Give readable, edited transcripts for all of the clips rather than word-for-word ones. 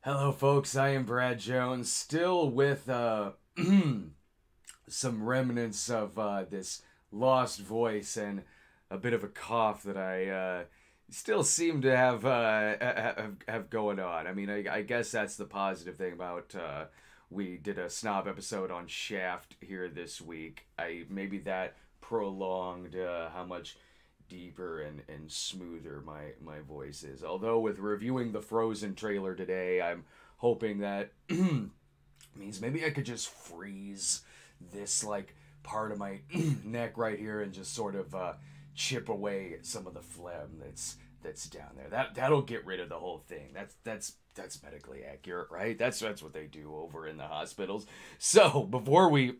Hello, folks. I am Brad Jones, still with some remnants of this lost voice and a bit of a cough that I still seem to have going on. I mean, I guess that's the positive thing about we did a snob episode on Shaft here this week. I maybe that prolonged how much deeper and smoother my voice is. Although with reviewing the Frozen trailer today, I'm hoping that means maybe I could just freeze this like part of my neck right here and just sort of chip away at some of the phlegm that's down there. That'll get rid of the whole thing. That's medically accurate, right? That's what they do over in the hospitals. So before we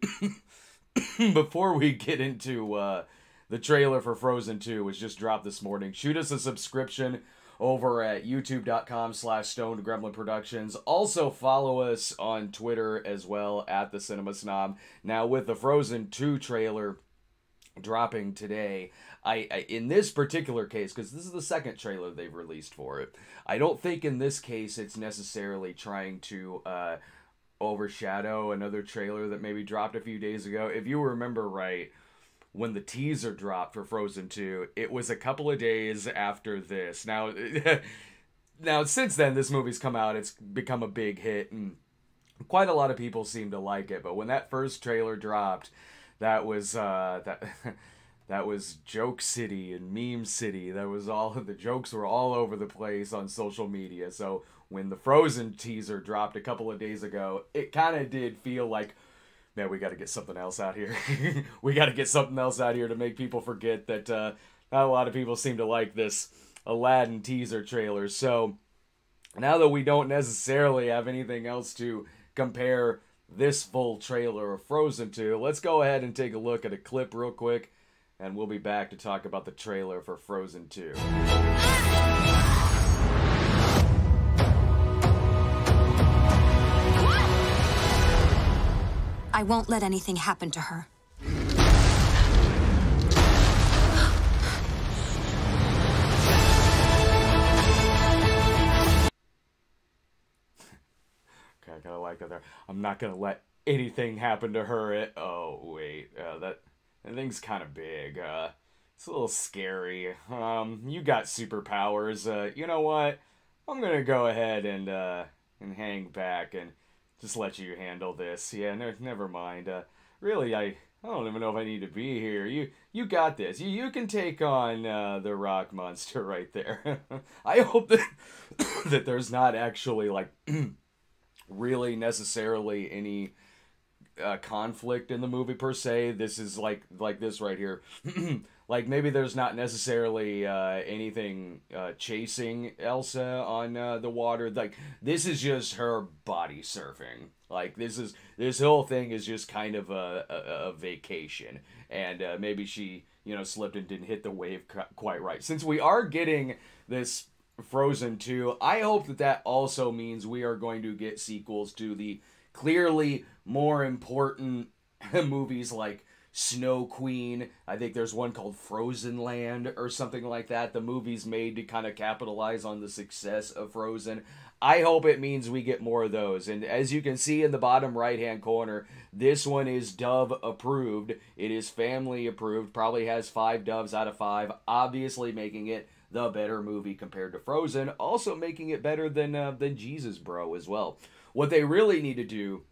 before we get into the trailer for Frozen 2, which just dropped this morning, shoot us a subscription over at youtube.com/Stoned Gremlin Productions. Also follow us on Twitter as well at the Cinema Snob. Now with the Frozen 2 trailer dropping today, I in this particular case, because this is the second trailer they've released for it, I don't think in this case it's necessarily trying to overshadow another trailer that maybe dropped a few days ago. If you remember right, when the teaser dropped for Frozen 2, it was a couple of days after this. Now, now since then, this movie's come out. It's become a big hit, and quite a lot of people seem to like it. But when that first trailer dropped, that was that was Joke City and Meme City. That was all the jokes were all over the place on social media. So when the Frozen teaser dropped a couple of days ago, it kind of did feel like, man, we got to get something else out here. We got to get something else out here to make people forget that not a lot of people seem to like this Aladdin teaser trailer. So now that we don't necessarily have anything else to compare this full trailer of Frozen to, let's go ahead and take a look at a clip real quick, and we'll be back to talk about the trailer for Frozen 2. I won't let anything happen to her. Okay, I kind of like that there. I'm not gonna let anything happen to her. Oh wait, that thing's kind of big. It's a little scary. You got superpowers. You know what? I'm gonna go ahead and hang back and just let you handle this. Yeah, never mind. Really, I don't even know if I need to be here. You got this. You can take on the rock monster right there. I hope that that there's not actually like really necessarily any conflict in the movie per se. This is like this right here. Like maybe there's not necessarily anything chasing Elsa on the water. Like this is just her body surfing. Like this whole thing is just kind of a vacation, and maybe she slipped and didn't hit the wave quite right. Since we are getting this Frozen 2, I hope that that also means we are going to get sequels to the clearly more important movies like Snow Queen. I think there's one called Frozen Land or something like that. The movie's made to kind of capitalize on the success of Frozen. I hope it means we get more of those. And as you can see in the bottom right hand corner, this one is Dove approved. It is family approved. Probably has 5 doves out of 5. Obviously making it the better movie compared to Frozen. Also making it better than Jesus Bro as well. What they really need to do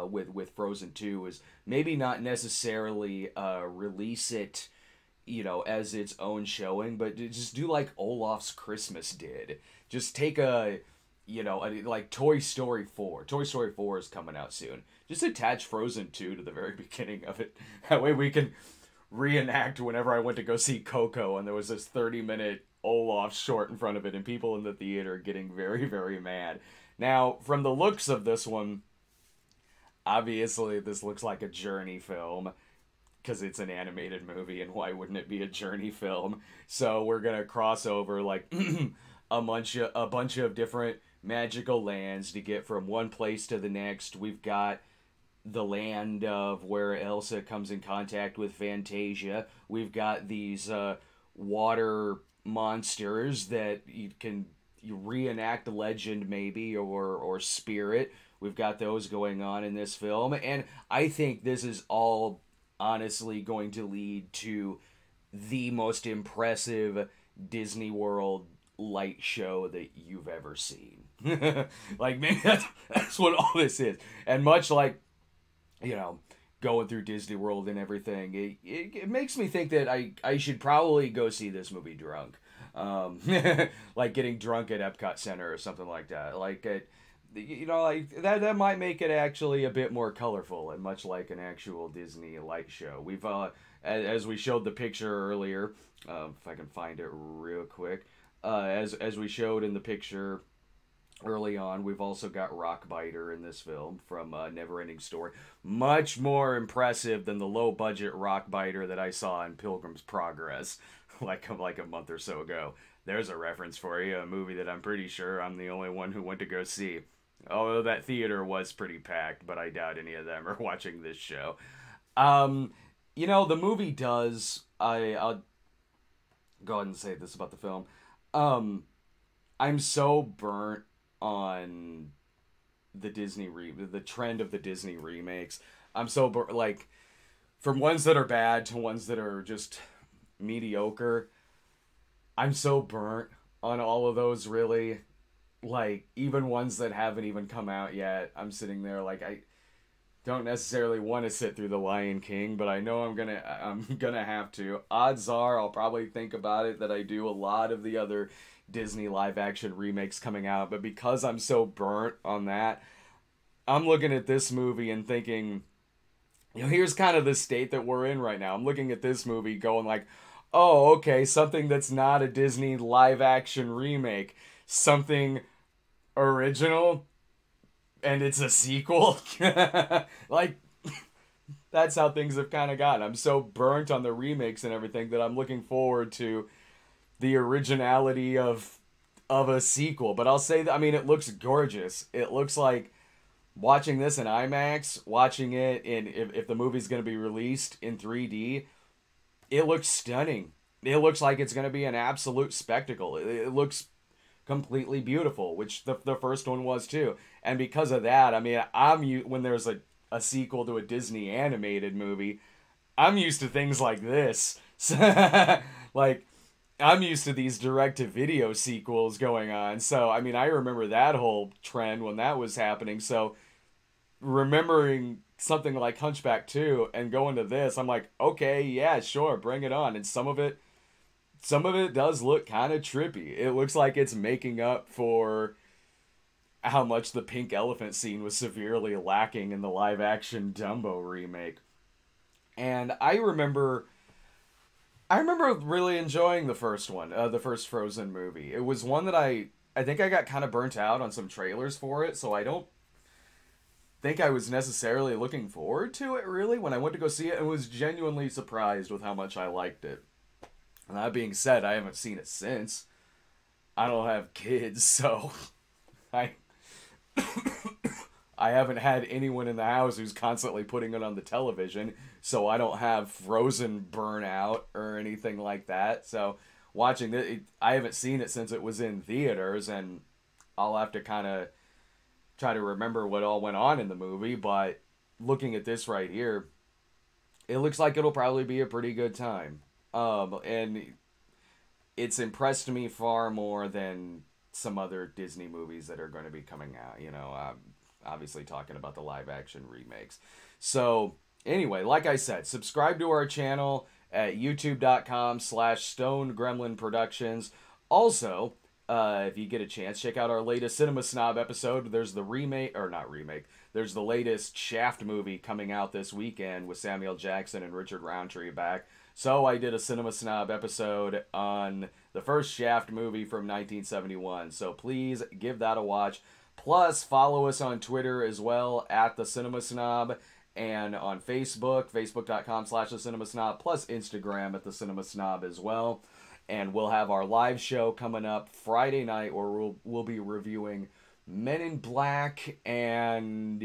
with Frozen 2 is maybe not necessarily release it, as its own showing, but just do like Olaf's Christmas did. Just take like Toy Story 4. Toy Story 4 is coming out soon. Just attach Frozen 2 to the very beginning of it. That way we can reenact whenever I went to go see Coco and there was this 30-minute Olaf short in front of it and people in the theater getting very, very mad. Now, from the looks of this one, obviously this looks like a Journey film because it's an animated movie, and why wouldn't it be a Journey film? So we're gonna cross over like a bunch of different magical lands to get from one place to the next. We've got the land of where Elsa comes in contact with Fantasia. We've got these water monsters that you can reenact Legend maybe, or Spirit. We've got those going on in this film, and I think this is all honestly going to lead to the most impressive Disney World light show that you've ever seen. Like, maybe that's what all this is. And much like, you know, going through Disney World and everything, it makes me think that I should probably go see this movie drunk. Um, like getting drunk at Epcot Center or something like that. Like, like that might make it actually a bit more colorful and much like an actual Disney light show. We've as we showed the picture earlier, if I can find it real quick, as we showed in the picture early on, we've also got Rockbiter in this film from Neverending Story. Much more impressive than the low budget Rockbiter that I saw in Pilgrim's Progress like a month or so ago. There's a reference for you, a movie that I'm pretty sure I'm the only one who went to go see. Although that theater was pretty packed, but I doubt any of them are watching this show. The movie does. I'll go ahead and say this about the film. I'm so burnt on the trend of the Disney remakes. I'm so like, from ones that are bad to ones that are just mediocre. I'm so burnt on all of those, really. Like, even ones that haven't even come out yet, I'm sitting there like, I don't necessarily want to sit through The Lion King, but I know I'm gonna have to. Odds are I'll probably think about it that I do a lot of the other Disney live action remakes coming out, but because I'm so burnt on that, I'm looking at this movie and thinking, here's kind of the state that we're in right now. I'm looking at this movie going like, oh, okay, something that's not a Disney live action remake, something original, and it's a sequel. Like, that's how things have kind of gotten. I'm so burnt on the remakes and everything that I'm looking forward to the originality of a sequel. But I'll say that, I mean, it looks gorgeous. It looks like watching this in IMAX, watching it in, if the movie's going to be released in 3D, it looks stunning. It looks like it's going to be an absolute spectacle. It looks completely beautiful, which the first one was too. And because of that, I mean, when there's a sequel to a Disney animated movie, I'm used to things like this. Like, I'm used to these direct-to-video sequels going on. So, I mean, I remember that whole trend when that was happening. So, remembering something like Hunchback 2 and going to this, I'm like, okay, yeah, sure, bring it on. And some of it does look kind of trippy. It looks like it's making up for how much the pink elephant scene was severely lacking in the live-action Dumbo remake. And I remember really enjoying the first one, the first Frozen movie. It was one that I think I got kind of burnt out on some trailers for it, so I don't think I was necessarily looking forward to it, really, when I went to go see it, and was genuinely surprised with how much I liked it. And that being said, I haven't seen it since. I don't have kids, so I haven't had anyone in the house who's constantly putting it on the television, so I don't have Frozen burnout or anything like that. So watching it, I haven't seen it since it was in theaters, and I'll have to kind of try to remember what all went on in the movie, but looking at this right here, it looks like it'll probably be a pretty good time. And it's impressed me far more than some other Disney movies that are going to be coming out, obviously talking about the live action remakes. So anyway, like I said, subscribe to our channel at youtube.com/Stone Gremlin Productions. Also, if you get a chance, check out our latest Cinema Snob episode. There's the there's the latest Shaft movie coming out this weekend with Samuel Jackson and Richard Roundtree back. So I did a Cinema Snob episode on the first Shaft movie from 1971. So please give that a watch. Plus, follow us on Twitter as well, at The Cinema Snob, and on Facebook, facebook.com/The Cinema Snob, plus Instagram at The Cinema Snob as well. And we'll have our live show coming up Friday night where we'll be reviewing Men in Black and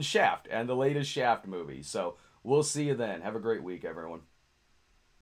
Shaft, and the latest Shaft movie. So we'll see you then. Have a great week, everyone.